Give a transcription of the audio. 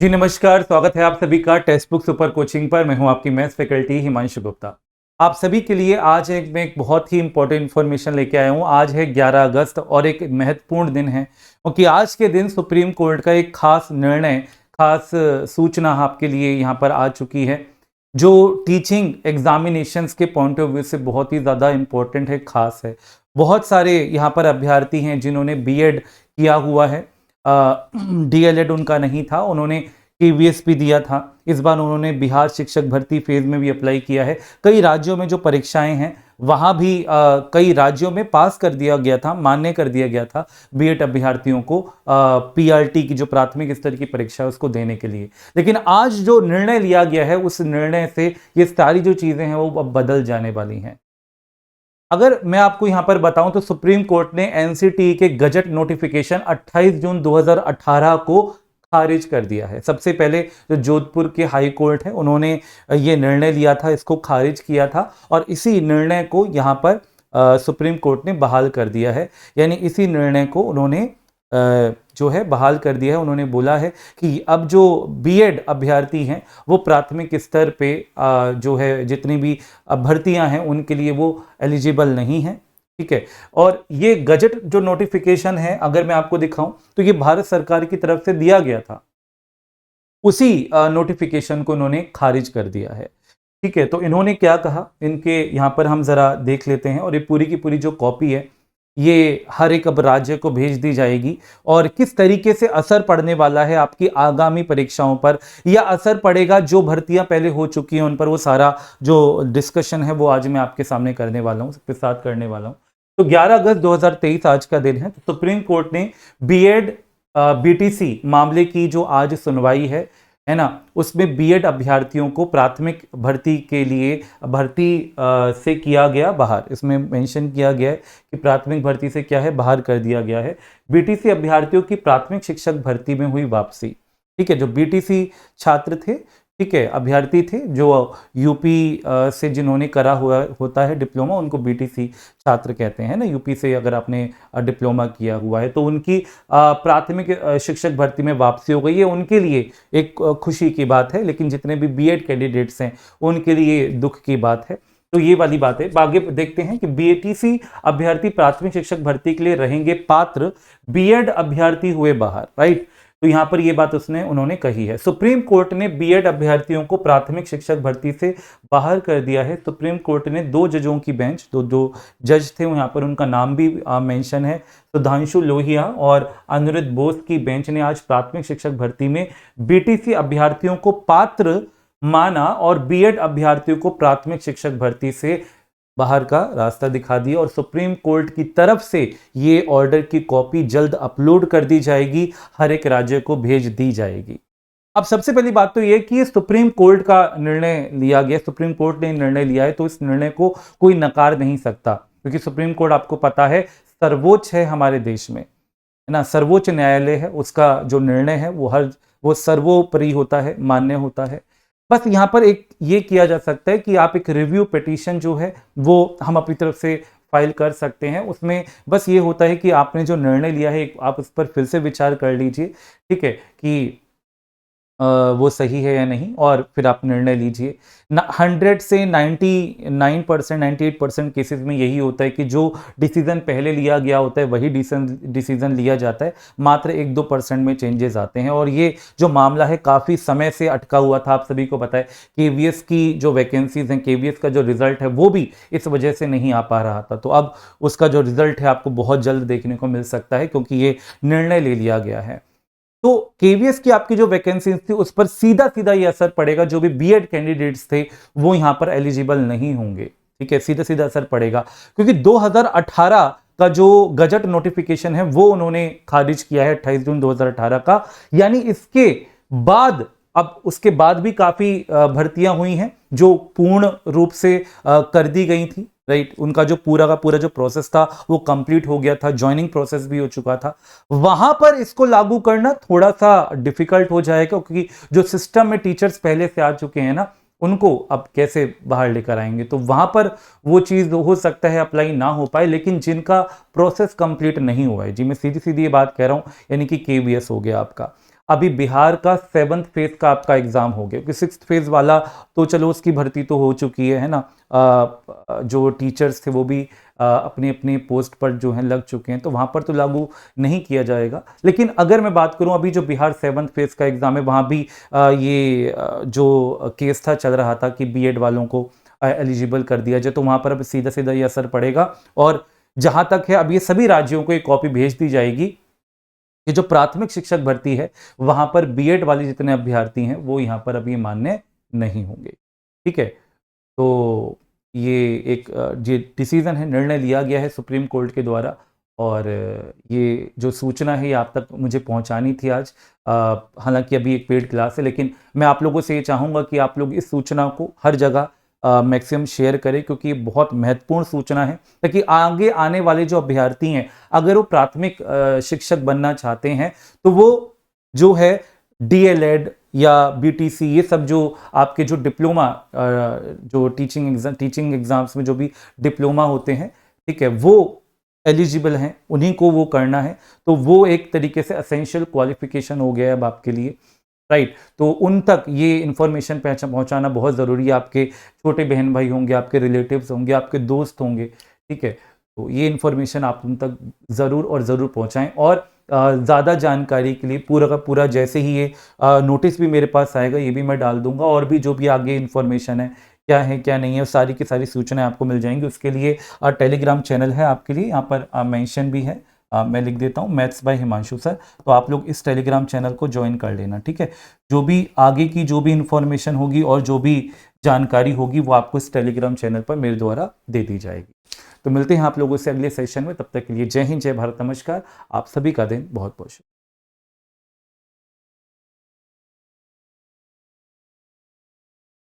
जी नमस्कार, स्वागत है आप सभी का टेक्स्ट बुक सुपर कोचिंग पर। मैं हूं आपकी मैथ्स फैकल्टी हिमांशु गुप्ता। आप सभी के लिए आज मैं एक बहुत ही इंपॉर्टेंट इन्फॉर्मेशन लेके आया हूं। आज है 11 अगस्त और एक महत्वपूर्ण दिन है क्योंकि आज के दिन सुप्रीम कोर्ट का एक खास निर्णय, खास सूचना आपके लिए यहाँ पर आ चुकी है, जो टीचिंग एग्जामिनेशंस के पॉइंट ऑफ व्यू से बहुत ही ज़्यादा इम्पोर्टेंट है, खास है। बहुत सारे यहाँ पर अभ्यर्थी हैं जिन्होंने बीएड किया हुआ है, डीएलएड उनका नहीं था, उन्होंने केवीएस भी दिया था। इस बार उन्होंने बिहार शिक्षक भर्ती फेज में भी अप्लाई किया है। कई राज्यों में जो परीक्षाएं हैं वहां भी कई राज्यों में पास कर दिया गया था, मान्य कर दिया गया था बीएड अभ्यर्थियों को पीआरटी की जो प्राथमिक स्तर की परीक्षा है उसको देने के लिए। लेकिन आज जो निर्णय लिया गया है उस निर्णय से ये सारी जो चीजें हैं वो अब बदल जाने वाली हैं। अगर मैं आपको यहां पर बताऊं तो सुप्रीम कोर्ट ने एनसीटीई के गजट नोटिफिकेशन 28 जून 2018 को खारिज कर दिया है। सबसे पहले जो जोधपुर के हाई कोर्ट है उन्होंने ये निर्णय लिया था, इसको खारिज किया था और इसी निर्णय को यहां पर सुप्रीम कोर्ट ने बहाल कर दिया है। यानी इसी निर्णय को उन्होंने जो है बहाल कर दिया है। उन्होंने बोला है कि अब जो बीएड अभ्यर्थी हैं वो प्राथमिक स्तर पे जो है जितनी भी भर्तियां हैं उनके लिए वो एलिजिबल नहीं है। ठीक है, और ये गजट जो नोटिफिकेशन है अगर मैं आपको दिखाऊं तो ये भारत सरकार की तरफ से दिया गया था, उसी नोटिफिकेशन को इन्होंने खारिज कर दिया है। ठीक है, तो इन्होंने क्या कहा, इनके यहाँ पर हम जरा देख लेते हैं और ये पूरी की पूरी जो कॉपी है ये हर एक अब राज्य को भेज दी जाएगी और किस तरीके से असर पड़ने वाला है आपकी आगामी परीक्षाओं पर, या असर पड़ेगा जो भर्तियां पहले हो चुकी हैं उन पर, वो सारा जो डिस्कशन है वो आज मैं आपके सामने करने वाला हूं, सबके साथ करने वाला हूं। तो 11 अगस्त 2023 आज का दिन है। तो सुप्रीम कोर्ट ने बीएड बीटीसी मामले की जो आज सुनवाई है ना, उसमें बीएड अभ्यर्थियों को प्राथमिक भर्ती के लिए भर्ती से किया गया बाहर। इसमें मेंशन किया गया है कि प्राथमिक भर्ती से क्या है, बाहर कर दिया गया है। बीटीसी अभ्यर्थियों की प्राथमिक शिक्षक भर्ती में हुई वापसी। ठीक है, जो बीटीसी छात्र थे, ठीक है, अभ्यर्थी थे जो यूपी से जिन्होंने करा हुआ होता है डिप्लोमा, उनको बीटीसी छात्र कहते हैं ना। यूपी से अगर आपने डिप्लोमा किया हुआ है तो उनकी प्राथमिक शिक्षक भर्ती में वापसी हो गई है, उनके लिए एक खुशी की बात है। लेकिन जितने भी बीएड कैंडिडेट्स हैं उनके लिए दुख की बात है। तो ये वाली बात है। आगे देखते हैं कि बीटीसी अभ्यर्थी प्राथमिक शिक्षक भर्ती के लिए रहेंगे पात्र, बीएड अभ्यर्थी हुए बाहर। राइट, तो यहां पर ये बात उन्होंने कही है। सुप्रीम कोर्ट ने बीएड अभ्यर्थियों को प्राथमिक शिक्षक भर्ती से बाहर कर दिया है। सुप्रीम कोर्ट ने दो जजों की बेंच, दो जज थे यहाँ पर, उनका नाम भी मेंशन है, सुधांशु लोहिया और अनिरुद्ध बोस की बेंच ने आज प्राथमिक शिक्षक भर्ती में बीटीसी अभ्यर्थियों को पात्र माना और बीएड अभ्यर्थियों को प्राथमिक शिक्षक भर्ती से बाहर का रास्ता दिखा दिया। और सुप्रीम कोर्ट की तरफ से ये ऑर्डर की कॉपी जल्द अपलोड कर दी जाएगी, हर एक राज्य को भेज दी जाएगी। अब सबसे पहली बात तो ये कि सुप्रीम कोर्ट का निर्णय लिया गया, सुप्रीम कोर्ट ने निर्णय लिया है तो इस निर्णय को कोई नकार नहीं सकता, क्योंकि सुप्रीम कोर्ट आपको पता है सर्वोच्च है हमारे देश में, है ना, सर्वोच्च न्यायालय है। उसका जो निर्णय है वो सर्वोपरि होता है, मान्य होता है। बस यहाँ पर एक ये किया जा सकता है कि आप एक रिव्यू पिटीशन जो है वो हम अपनी तरफ से फाइल कर सकते हैं। उसमें बस ये होता है कि आपने जो निर्णय लिया है आप उस पर फिर से विचार कर लीजिए, ठीक है, कि वो सही है या नहीं, और फिर आप निर्णय लीजिए। 100 से 99%, 98% केसेस में यही होता है कि जो डिसीजन पहले लिया गया होता है वही डिसीजन लिया जाता है, मात्र 1-2% में चेंजेस आते हैं। और ये जो मामला है काफ़ी समय से अटका हुआ था, आप सभी को पता है। केवीएस की जो वैकेंसीज हैं, केवीएस का जो रिजल्ट है वो भी इस वजह से नहीं आ पा रहा था। तो अब उसका जो रिजल्ट है आपको बहुत जल्द देखने को मिल सकता है, क्योंकि ये निर्णय ले लिया गया है। तो केवीएस की आपकी जो वैकेंसी थी उस पर सीधा सीधा ये असर पड़ेगा। जो भी बीएड कैंडिडेट्स थे वो यहां पर एलिजिबल नहीं होंगे, ठीक है, सीधा सीधा असर पड़ेगा, क्योंकि 2018 का जो गजट नोटिफिकेशन है वो उन्होंने खारिज किया है 28 जून 2018 का। यानी इसके बाद अब उसके बाद भी काफी भर्तियां हुई हैं जो पूर्ण रूप से कर दी गई थी। राइट, उनका जो पूरा का पूरा जो प्रोसेस था वो कंप्लीट हो गया था, ज्वाइनिंग प्रोसेस भी हो चुका था। वहां पर इसको लागू करना थोड़ा सा डिफिकल्ट हो जाएगा, क्योंकि जो सिस्टम में टीचर्स पहले से आ चुके हैं ना, उनको अब कैसे बाहर लेकर आएंगे। तो वहां पर वो चीज हो सकता है अप्लाई ना हो पाए। लेकिन जिनका प्रोसेस कंप्लीट नहीं हुआ है, जी मैं सीधी सीधी ये बात कह रहा हूं, यानी कि केवीएस हो गया आपका, अभी बिहार का 7th फेज का आपका एग्जाम हो गया, क्योंकि 6th फेज वाला तो चलो उसकी भर्ती तो हो चुकी है ना। जो टीचर्स थे वो भी अपनी अपनी पोस्ट पर जो है लग चुके हैं, तो वहां पर तो लागू नहीं किया जाएगा। लेकिन अगर मैं बात करूं अभी जो बिहार 7th फेज का एग्जाम है, वहां भी जो केस था चल रहा था कि बीएड वालों को एलिजिबल कर दिया जाए, तो वहां पर अब सीधा सीधा ये असर पड़ेगा। और जहां तक है अब ये सभी राज्यों को एक कॉपी भेज दी जाएगी कि जो प्राथमिक शिक्षक भर्ती है वहां पर बीएड वाले जितने अभ्यर्थी हैं वो यहाँ पर अभी मान्य नहीं होंगे। ठीक है, तो ये एक ये डिसीजन है, निर्णय लिया गया है सुप्रीम कोर्ट के द्वारा। और ये जो सूचना है ये आप तक मुझे पहुंचानी थी आज। हालांकि अभी एक पेड क्लास है, लेकिन मैं आप लोगों से ये चाहूँगा कि आप लोग इस सूचना को हर जगह मैक्सिमम शेयर करें, क्योंकि ये बहुत महत्वपूर्ण सूचना है, ताकि आगे आने वाले जो अभ्यर्थी हैं अगर वो प्राथमिक शिक्षक बनना चाहते हैं तो वो जो है डीएलएड या बीटीसी, ये सब जो आपके जो डिप्लोमा जो टीचिंग एग्जाम्स में जो भी डिप्लोमा होते हैं, ठीक है, वो एलिजिबल हैं, उन्हीं को वो करना है। तो वो एक तरीके से असेंशियल क्वालिफिकेशन हो गया है अब आपके लिए, राइट। तो उन तक ये इन्फॉर्मेशन पहुंचाना बहुत ज़रूरी है। आपके छोटे बहन भाई होंगे, आपके रिलेटिव्स होंगे, आपके दोस्त होंगे, ठीक है, तो ये इन्फॉर्मेशन आप उन तक ज़रूर और ज़रूर पहुंचाएं। और ज़्यादा जानकारी के लिए पूरा का पूरा जैसे ही ये नोटिस भी मेरे पास आएगा ये भी मैं डाल दूंगा, और भी जो भी आगे इन्फॉर्मेशन है क्या नहीं है, सारी की सारी सूचनाएं आपको मिल जाएंगी। उसके लिए टेलीग्राम चैनल है आपके लिए, यहाँ पर मेंशन भी है, मैं लिख देता हूँ, मैथ्स बाय हिमांशु सर। तो आप लोग इस टेलीग्राम चैनल को ज्वाइन कर लेना, ठीक है। जो भी आगे की जो भी इन्फॉर्मेशन होगी और जो भी जानकारी होगी वो आपको इस टेलीग्राम चैनल पर मेरे द्वारा दे दी जाएगी। तो मिलते हैं आप लोगों से अगले सेशन में, तब तक के लिए जय हिंद, जय भारत, नमस्कार। आप सभी का दिन बहुत बहुत शुभ।